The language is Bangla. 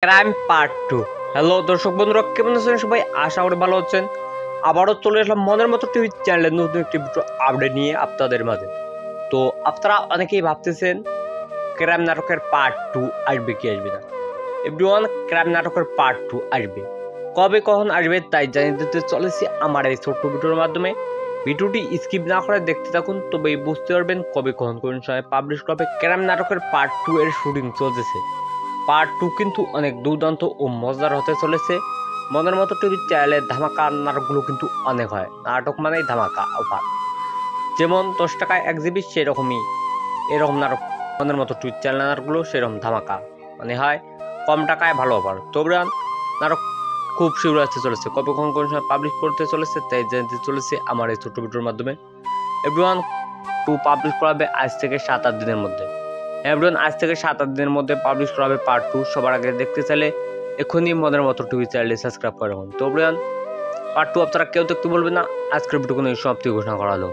Crime part 2। হ্যালো দর্শক বন্ধুরা, কেমন আছেন সবাই? আশা করি ভালো আছেন। আবারও চলে আসলাম মনের মতো টিভি চ্যানেলে নতুন একটি ভিডিও আপডেট নিয়ে আপনাদের মাঝে। তো আপনারা অনেকেই ভাবতেছেন ক্রাইম নাটকের পার্ট 2 আসবে কি আসবে না। এভরিওয়ান, ক্রাইম নাটকের পার্ট 2 আসবে। কবে কখন আসবে তাই জানিয়ে দিতে চলেছি আমার এই ছোট্ট ভিডিওর মাধ্যমে। ভিডিওটি স্কিপ না করে দেখতে থাকুন, তবেই বুঝতে পারবেন কবে কখন কোন সময় পাবলিশ হবে। ক্রাইম নাটকের পার্ট 2 এর শুটিং চলতেছে। পার্ট 2 কিন্তু অনেক দুর্দান্ত ও মজার হতে চলেছে। মনের মতো টিভি চ্যানেলে ধামাকা নাটকগুলো কিন্তু অনেক হয়। নাটক মানেই ধামাকা অফার। যেমন 10 টাকায় 1 জিবি, সেরকমই এরকম নাটক মনের মতো টিভি চ্যানেল নাটকগুলো সেরকম ধামাকা মানে হয় কম টাকায় ভালো অফার। তো নাটক খুব শীঘ্রই আসতে চলেছে। কবে কখন কোন সময় পাবলিশ করতে চলেছে তাই জানতে চলেছে আমার এই ছোট্ট ভিডিওর মাধ্যমে। এভরিওয়ান, 2 পাবলিশ করা হবে আজ থেকে 7-8 দিনের মধ্যে। এভরিওয়ান, আজ থেকে 7-8 দিনের মধ্যে পাবলিশ করা হবে পার্ট 2। সবার আগে দেখতে চাইলে এখনই মনের মতো টিভি চ্যানেলটি সাবস্ক্রাইব করে রাখুন। তো এভরিওয়ান, পার্ট 2 আপনারা কেউ দেখতে বলবেন না। আজকের ভিডিও কোনো সমাপ্তি ঘোষণা করা হলো।